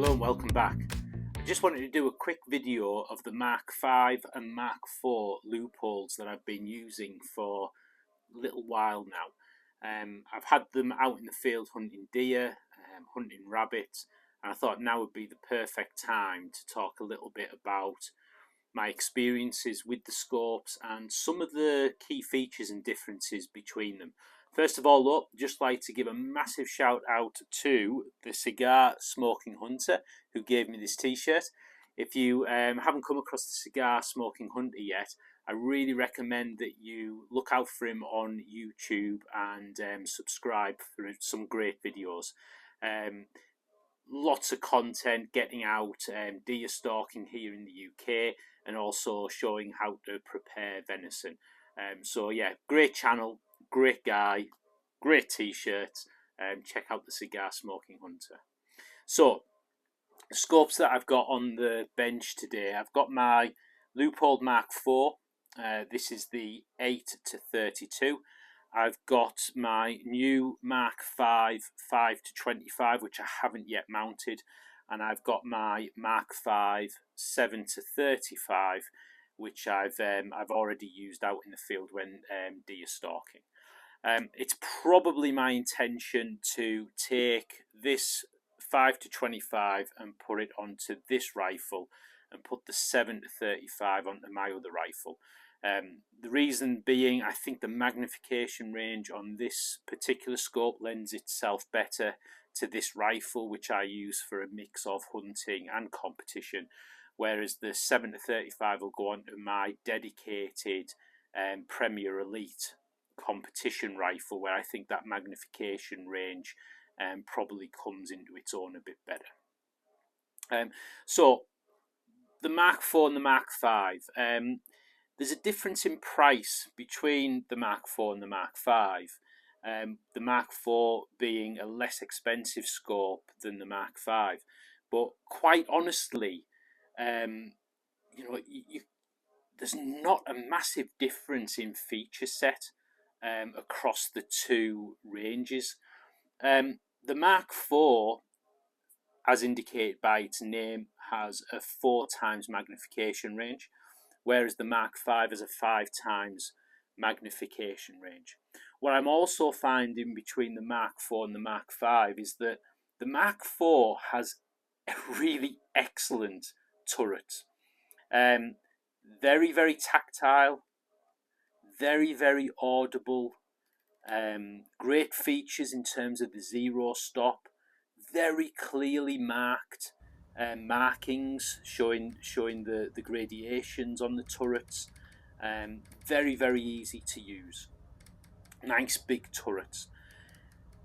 Hello and welcome back. I just wanted to do a quick video of the MK5 and MK4 Leupolds that I've been using for a little while now. I've had them out in the field hunting deer, hunting rabbits, and I thought now would be the perfect time to talk a little bit about my experiences with the scopes and some of the key features and differences between them. First of all, though, just like to give a massive shout out to the Cigar Smoking Hunter who gave me this t-shirt. If you haven't come across the Cigar Smoking Hunter yet, I really recommend that you look out for him on YouTube and subscribe for some great videos. Lots of content getting out, deer stalking here in the UK, and also showing how to prepare venison. So yeah, great channel, great guy, great t-shirts. Check out the Cigar Smoking Hunter. So the scopes that I've got on the bench today, I've got my Leupold MK4. This is the 8-32. I've got my new MK5 5-25, which I haven't yet mounted, and I've got my MK5 7-35, which I've already used out in the field when deer stalking. It's probably my intention to take this 5-25 and put it onto this rifle and put the 7-35 onto my other rifle. The reason being, I think the magnification range on this particular scope lends itself better to this rifle, which I use for a mix of hunting and competition, whereas the 7-35 will go onto my dedicated Premier Elite competition rifle, where I think that magnification range probably comes into its own a bit better. So the MK4 and the MK5, there's a difference in price between the MK4 and the MK5. The MK4 being a less expensive scope than the MK5, but quite honestly, there's not a massive difference in feature set across the two ranges. The MK4, as indicated by its name, has a 4x magnification range, whereas the MK5 has a 5x magnification range. What I'm also finding between the MK4 and the MK5 is that the MK4 has a really excellent turret. Very, very tactile, very, very audible, great features in terms of the zero stop, very clearly marked markings showing the gradations on the turrets, very, very easy to use, nice big turrets.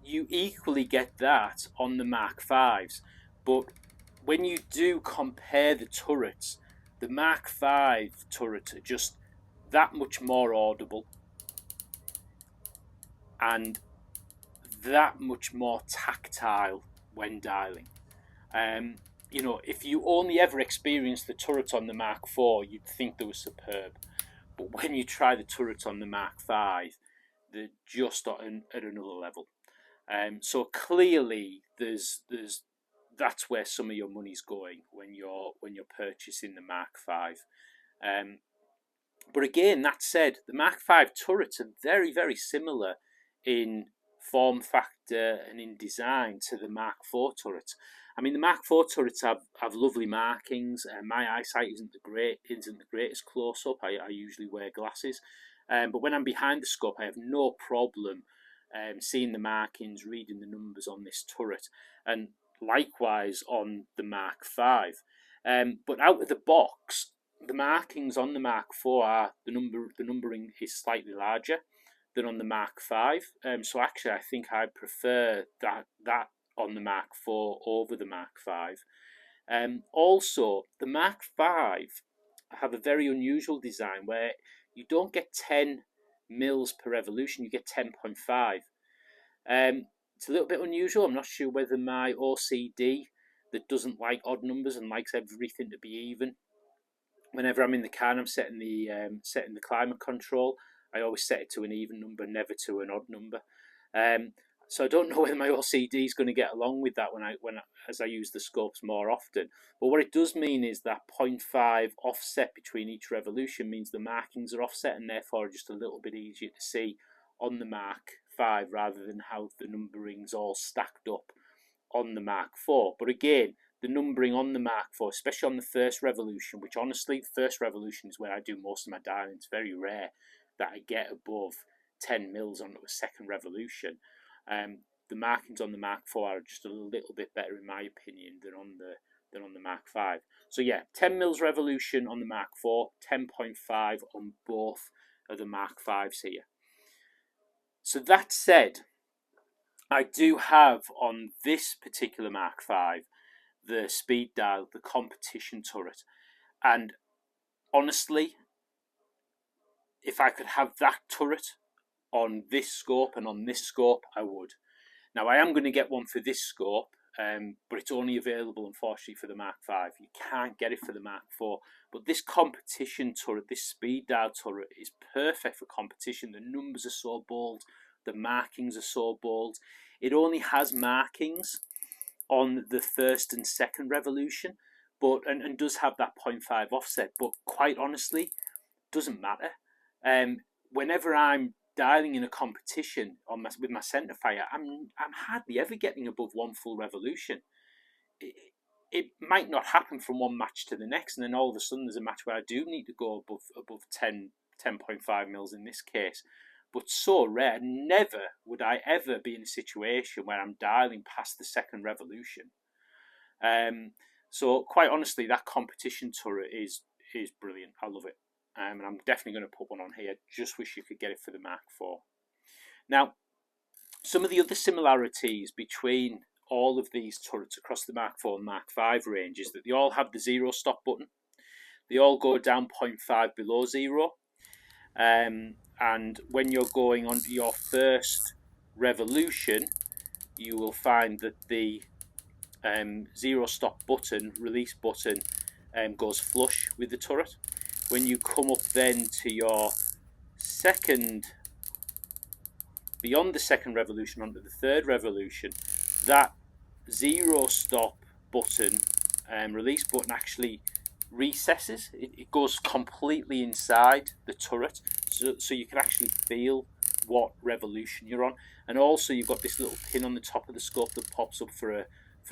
You equally get that on the MK5s, but when you do compare the turrets, the MK5 turrets are just that much more audible and that much more tactile when dialing. If you only ever experienced the turret on the MK4, you'd think they were superb, but when you try the turret on the MK5, they're just at another level. So clearly, that's where some of your money's going when you're purchasing the MK5. But again, that said, the MK5 turrets are very, very similar in form factor and in design to the MK4 turrets. I mean, the MK4 turrets have lovely markings, and my eyesight isn't the greatest close up. I usually wear glasses, but when I'm behind the scope, I have no problem seeing the markings, reading the numbers on this turret, and likewise on the MK5. But out of the box, the markings on the MK4 are the numbering is slightly larger than on the MK5. So actually, I think I prefer that on the MK4 over the MK5. Also, the MK5 have a very unusual design where you don't get 10 mils per revolution, you get 10.5. It's a little bit unusual. I'm not sure whether my OCD that doesn't like odd numbers and likes everything to be even, whenever I'm in the car and I'm setting the climate control, I always set it to an even number, never to an odd number. So I don't know whether my OCD is going to get along with that as I use the scopes more often. But what it does mean is that 0.5 offset between each revolution means the markings are offset and therefore just a little bit easier to see on the Mark 5 rather than how the numbering's all stacked up on the Mark 4. But again, the numbering on the Mark 4, especially on the first revolution, which honestly, the first revolution is where I do most of my dialing. It's very rare that I get above 10 mils onto a second revolution. The markings on the Mark 4 are just a little bit better in my opinion than on the Mark 5. So yeah, 10 mils revolution on the Mark 4, 10.5 on both of the Mark 5s here. So that said, I do have on this particular Mark 5 the speed dial, the competition turret, and honestly, if I could have that turret on this scope and on this scope, I would. Now I am going to get one for this scope, but it's only available unfortunately for the Mark 5. You can't get it for the Mark 4. But this competition turret, this speed dial turret, is perfect for competition. The numbers are so bold, the markings are so bold. It only has markings on the first and second revolution, but and does have that 0.5 offset. But quite honestly, doesn't matter. Whenever I'm dialing in a competition with my centrefire, I'm hardly ever getting above one full revolution. It might not happen from one match to the next, and then all of a sudden there's a match where I do need to go above 10.5 mils in this case. But so rare, never would I ever be in a situation where I'm dialing past the second revolution. So quite honestly, that competition turret is brilliant. I love it. And I'm definitely going to put one on here. Just wish you could get it for the Mark 4. Now, some of the other similarities between all of these turrets across the Mark 4 and Mark 5 range is that they all have the 0 stop button. They all go down 0.5 below 0. And when you're going on to your first revolution, you will find that the 0 stop button, release button, goes flush with the turret. When you come up then to your beyond the second revolution onto the third revolution, that 0 stop button, release button actually recesses. It goes completely inside the turret, so you can actually feel what revolution you're on. And also you've got this little pin on the top of the scope that pops up for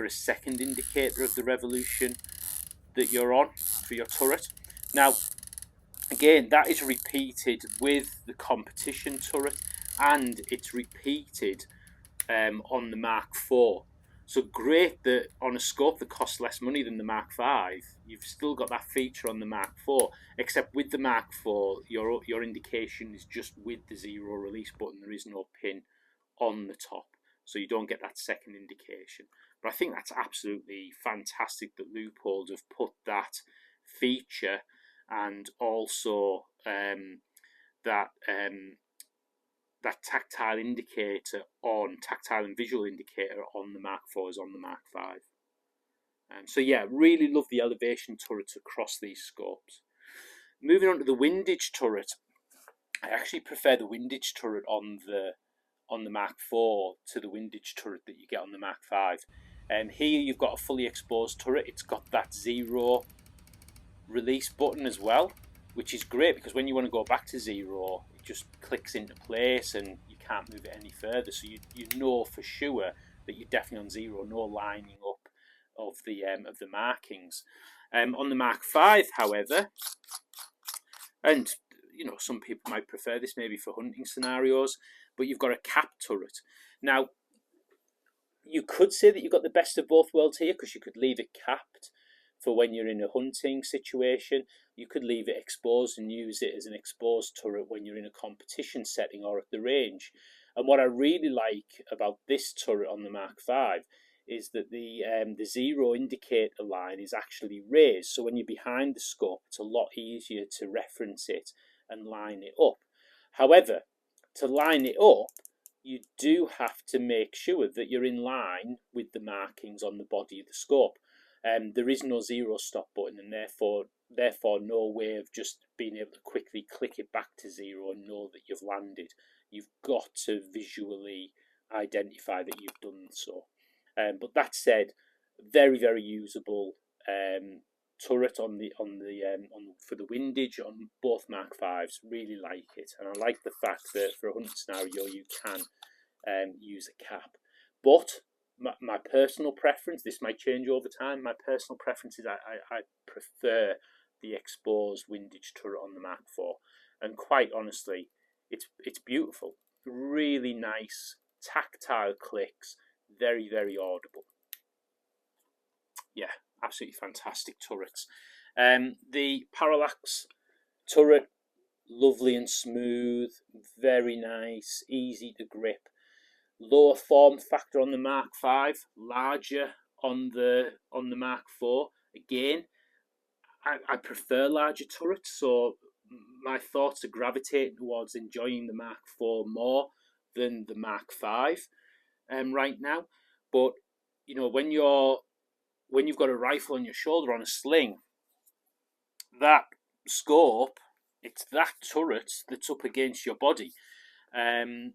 a second indicator of the revolution that you're on for your turret. Now, again, that is repeated with the competition turret, and it's repeated on the Mark 4. So great that on a scope that costs less money than the Mark 5, you've still got that feature on the Mark 4, except with the Mark 4, your indication is just with the 0 release button. There is no pin on the top, so you don't get that second indication. But I think that's absolutely fantastic that Leupold have put that feature and also that tactile indicator on, tactile and visual indicator on the Mark 4s on the Mark 5. So yeah, really love the elevation turrets across these scopes. Moving on to the windage turret, I actually prefer the windage turret on the Mark 4 to the windage turret that you get on the Mark 5. Here you've got a fully exposed turret. It's got that 0 release button as well, which is great because when you want to go back to 0, it just clicks into place and you can't move it any further. So you know for sure that you're definitely on 0, no lining up of the markings. On the Mark 5, however, and you know, some people might prefer this maybe for hunting scenarios, but you've got a cap turret. Now, you could say that you've got the best of both worlds here because you could leave it capped for when you're in a hunting situation. You could leave it exposed and use it as an exposed turret when you're in a competition setting or at the range. And what I really like about this turret on the Mark 5 is that the 0 indicator line is actually raised. So when you're behind the scope, it's a lot easier to reference it and line it up. However, to line it up, you do have to make sure that you're in line with the markings on the body of the scope. There is no 0 stop button, and therefore no way of just being able to quickly click it back to 0 and know that you've landed. You've got to visually identify that you've done so. But that said, very, very usable turret for the windage on both Mark 5s. Really like it, and I like the fact that for a hunting scenario you can use a cap. But my personal preference, this might change over time, my personal preference is I prefer the exposed windage turret on the Mark 4, and quite honestly, it's beautiful, really nice tactile clicks, very, very audible. Yeah, absolutely fantastic turrets. The Parallax turret, lovely and smooth, very nice, easy to grip. Lower form factor on the Mark 5, larger on the Mark 4. Again, I prefer larger turrets, so my thoughts are gravitating towards enjoying the Mark 4 more than the Mark 5 right now. But you know, when you've got a rifle on your shoulder on a sling, that scope, it's that turret that's up against your body. And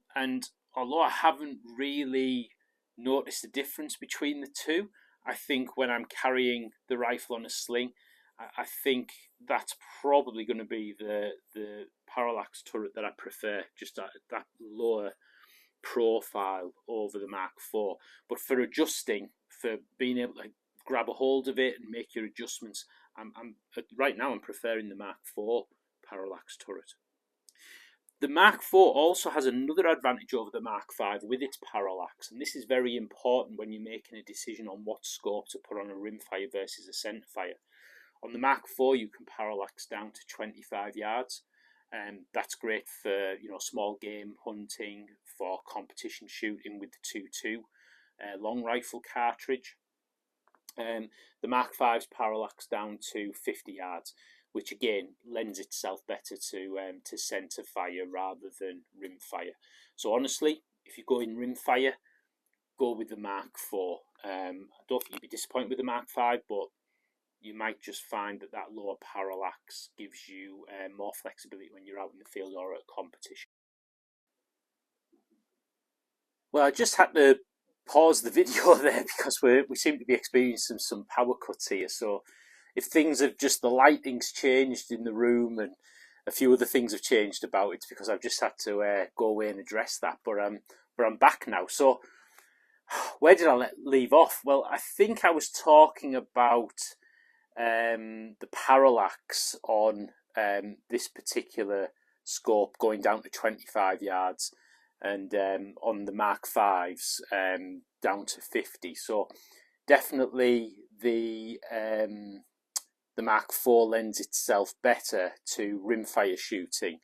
although I haven't really noticed the difference between the two, I think when I'm carrying the rifle on a sling, I think that's probably going to be the Parallax turret that I prefer, just that lower profile over the Mark 4. But for adjusting, for being able to grab a hold of it and make your adjustments, right now I'm preferring the Mark 4 Parallax turret. The Mark 4 also has another advantage over the Mark 5 with its parallax, and this is very important when you're making a decision on what scope to put on a rimfire versus a centrefire. On the Mark 4 you can parallax down to 25 yards, and that's great for small game hunting, for competition shooting with the 2.2 long rifle cartridge. The Mark 5's parallax down to 50 yards, which again lends itself better to centre fire rather than rim fire. So honestly, if you go in rim fire, go with the Mark 4. I don't think you'd be disappointed with the Mark 5, but you might just find that lower parallax gives you more flexibility when you're out in the field or at competition. Well, I just had to pause the video there because we seem to be experiencing some power cuts here. So if things have just, the lighting's changed in the room and a few other things have changed about, it's because I've just had to go away and address that. But I'm back now. So where did I leave off? Well, I think I was talking about the parallax on this particular scope going down to 25 yards, and on the Mark 5s down to 50. So definitely the Mark 4 lends itself better to rimfire shooting,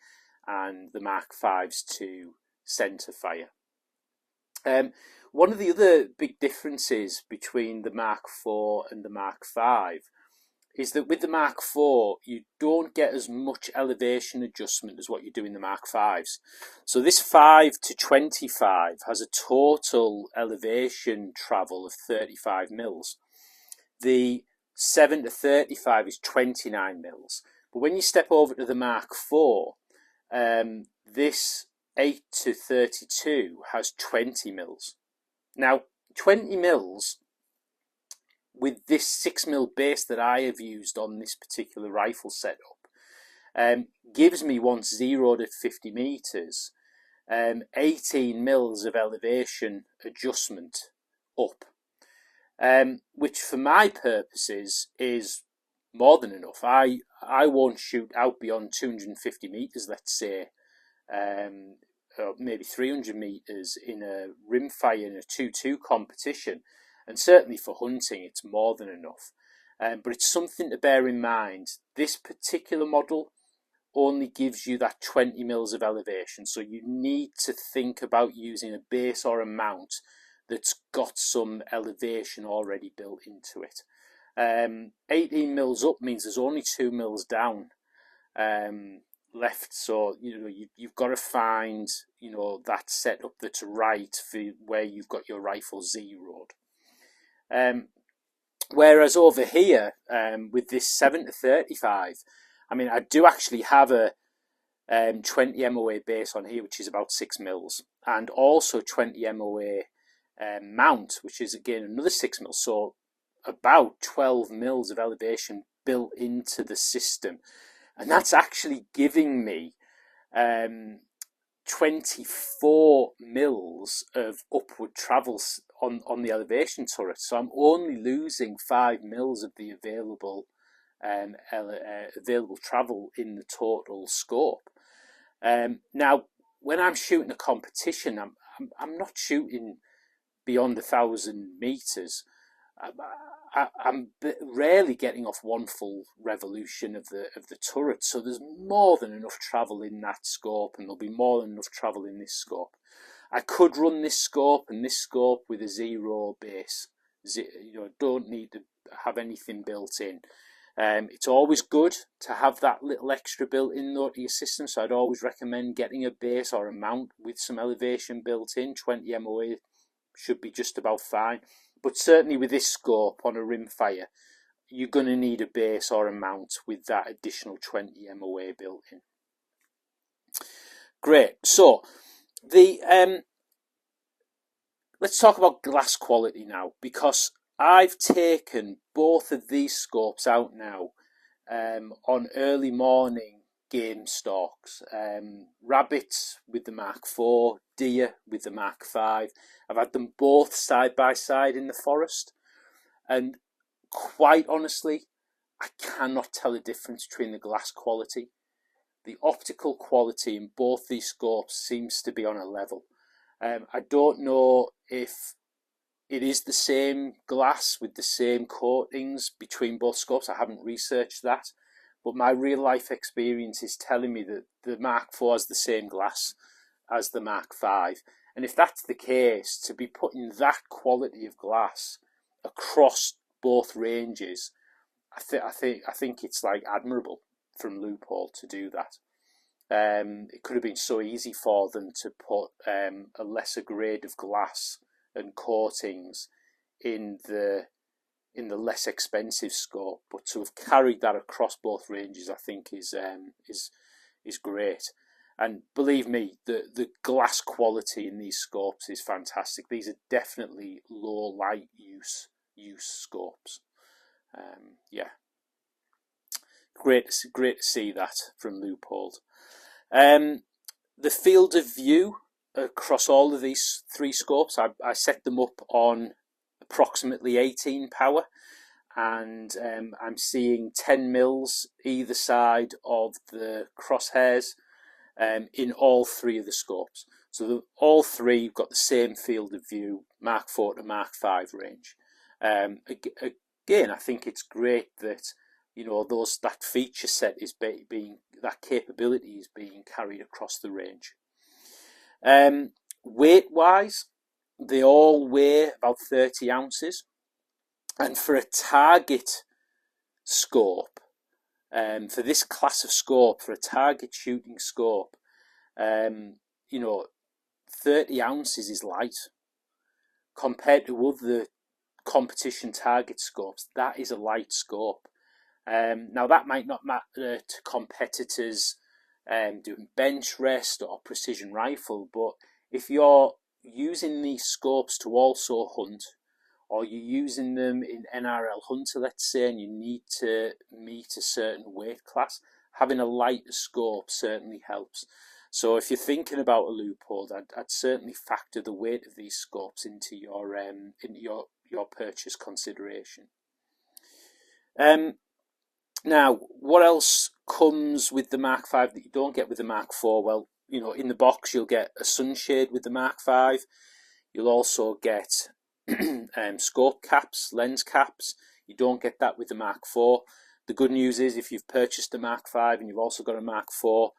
and the Mark 5s to centre fire. One of the other big differences between the Mark 4 and the Mark 5 is that with the Mark 4, you don't get as much elevation adjustment as what you do in the Mark 5s. So this 5 to 25 has a total elevation travel of 35 mils. The 7 to 35 is 29 mils. But when you step over to the Mark 4, this 8 to 32 has 20 mils. Now, 20 mils with this 6mm base that I have used on this particular rifle setup gives me, once 0 to 50 meters, 18 mils of elevation adjustment up, which for my purposes is more than enough. I won't shoot out beyond 250 meters, let's say, or maybe 300 meters in a rimfire in a 2-2 competition. And certainly for hunting, it's more than enough. But it's something to bear in mind. This particular model only gives you that 20 mils of elevation. So you need to think about using a base or a mount that's got some elevation already built into it. 18 mils up means there's only 2 mils down left. So you've got to find that setup that's right for where you've got your rifle zeroed. Whereas over here, with this 7 to 35, I mean, I do actually have a 20 MOA base on here, which is about 6 mils, and also 20 MOA mount, which is again another 6 mils, so about 12 mils of elevation built into the system, and that's actually giving me 24 mils of upward travel on the elevation turret. So I'm only losing 5 mils of the available travel in the total scope. Now, when I'm shooting a competition, I'm not shooting beyond 1,000 meters. I'm rarely getting off one full revolution of the turret, so there's more than enough travel in that scope, and there'll be more than enough travel in this scope. I could run this scope and this scope with a 0 base. Don't need to have anything built in. It's always good to have that little extra built in though to your system, so I'd always recommend getting a base or a mount with some elevation built in. 20 MOA should be just about fine, but certainly with this scope on a rimfire, you're going to need a base or a mount with that additional 20 MOA built in. Great. So let's talk about glass quality now, because I've taken both of these scopes out now on early morning game stalks. Rabbits with the Mark4, deer with the Mark5. I've had them both side by side in the forest, and quite honestly, I cannot tell the difference between the glass quality. The optical quality in both these scopes seems to be on a level. I don't know if it is the same glass with the same coatings between both scopes. I haven't researched that, but my real life experience is telling me that the Mark4 has the same glass as the Mark5. And if that's the case, to be putting that quality of glass across both ranges, I think it's like admirable from Leupold to do that. It could have been so easy for them to put a lesser grade of glass and coatings in the less expensive scope, but to have carried that across both ranges, I think is great. And believe me, the glass quality in these scopes is fantastic. These are definitely low light use scopes. Yeah, great to see that from Leupold. The field of view across all of these three scopes, I set them up on approximately 18 power, and I'm seeing 10 mils either side of the crosshairs in all three of the scopes. So all three have got the same field of view, Mark4 to Mark5 range. Again, I think it's great that that feature set is that capability is being carried across the range. Weight wise, they all weigh about 30 ounces, and for a target scope, for this class of scope, for a target shooting scope, 30 ounces is light compared to other competition target scopes. That is a light scope. Now that might not matter to competitors doing bench rest or precision rifle, but if you're using these scopes to also hunt, or you're using them in NRL Hunter, let's say, and you need to meet a certain weight class, having a lighter scope certainly helps. So if you're thinking about a Leupold, I'd certainly factor the weight of these scopes into your purchase consideration. Now, what else comes with the Mark5 that you don't get with the Mark4? Well, in the box you'll get a sunshade with the Mark5. You'll also get scope caps, lens caps. You don't get that with the Mark4. The good news is if you've purchased a Mark5 and you've also got a Mark4,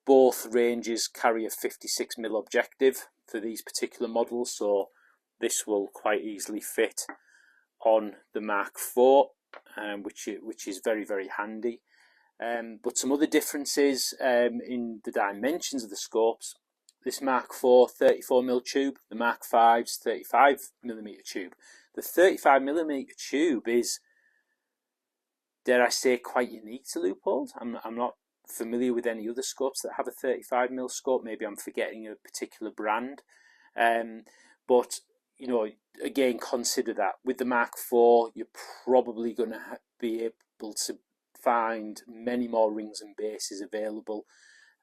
both ranges carry a 56mm objective for these particular models, so this will quite easily fit on the Mark4, which is very, very handy. But some other differences in the dimensions of the scopes. This Mark4 34mm tube, the Mark5's 35mm tube. The 35mm tube is, dare I say, quite unique to Leupold. I'm not familiar with any other scopes that have a 35mm scope. Maybe I'm forgetting a particular brand, but you know, again, consider that with the Mark IV, you're probably going to be able to find many more rings and bases available,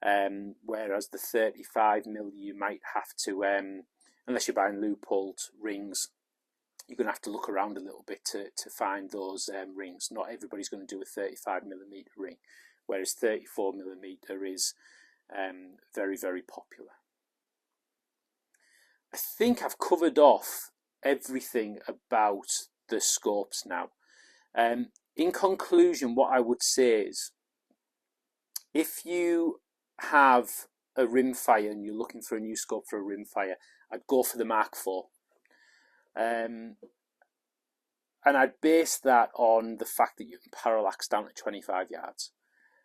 whereas the 35mm you might have to, unless you're buying Leupold rings, you're going to have to look around a little bit to find those rings. Not everybody's going to do a 35mm ring, whereas 34mm is very, very popular. I think I've covered off everything about the scopes now. In conclusion, what I would say is, if you have a rimfire and you're looking for a new scope for a rimfire, I'd go for the Mark IV. And I'd base that on the fact that you can parallax down to 25 yards.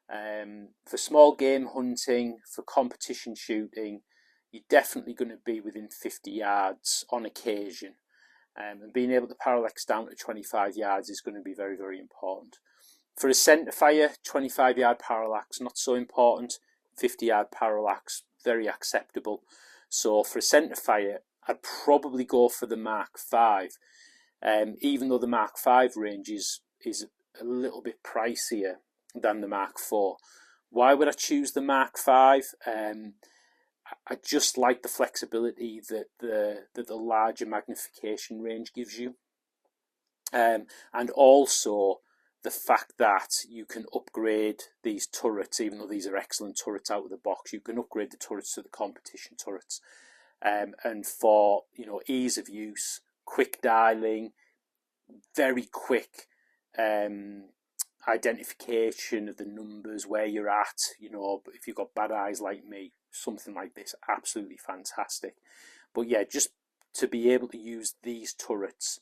For small game hunting, for competition shooting, you're definitely going to be within 50 yards on occasion. And being able to parallax down to 25 yards is going to be very, very important. For a centrefire, 25-yard parallax, not so important. 50-yard parallax, very acceptable. So for a centrefire, I'd probably go for the Mark V. Even though the Mark V range is a little bit pricier than the Mark IV. Why would I choose the Mark V? I just like the flexibility that the larger magnification range gives you, and also the fact that you can upgrade these turrets. Even though these are excellent turrets out of the box, you can upgrade the turrets to the competition turrets, and for, you know, ease of use, quick dialing, very quick identification of the numbers, where you're at. You know, if you've got bad eyes like me, something like this, absolutely fantastic. But yeah, just to be able to use these turrets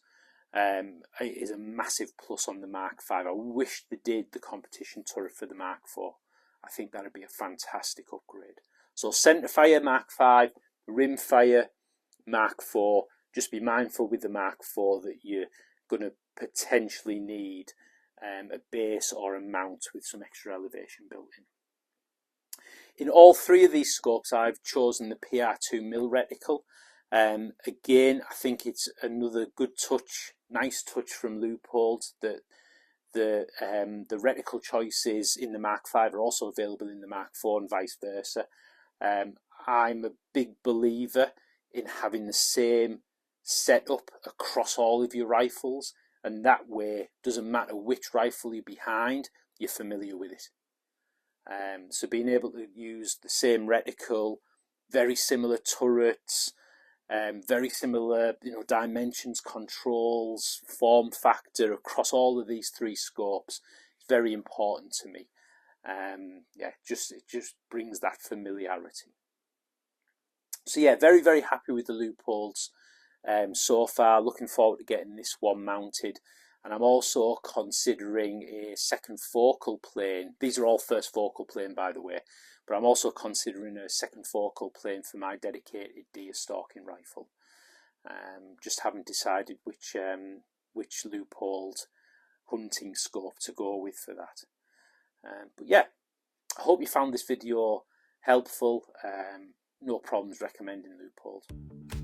is a massive plus on the Mark V. I wish they did the competition turret for the Mark IV. I think that would be a fantastic upgrade. So centrefire Mark V, rimfire Mark IV. Just be mindful with the Mark IV that you're going to potentially need a base or a mount with some extra elevation built in. In all three of these scopes, I've chosen the PR2 mil reticle. Again, I think it's another good touch, nice touch from Leupold that the reticle choices in the Mark V are also available in the Mark IV and vice versa. I'm a big believer in having the same setup across all of your rifles, and that way, doesn't matter which rifle you're behind, you're familiar with it. So being able to use the same reticle, very similar turrets, very similar, you know, dimensions, controls, form factor across all of these three scopes is very important to me. Yeah, it just brings that familiarity. So yeah, very, very happy with the Leupolds so far. Looking forward to getting this one mounted. And I'm also considering a second focal plane. These are all first focal plane, by the way. But I'm also considering a second focal plane for my dedicated deer stalking rifle. Just haven't decided which Leupold hunting scope to go with for that. But yeah, I hope you found this video helpful. No problems recommending Leupold.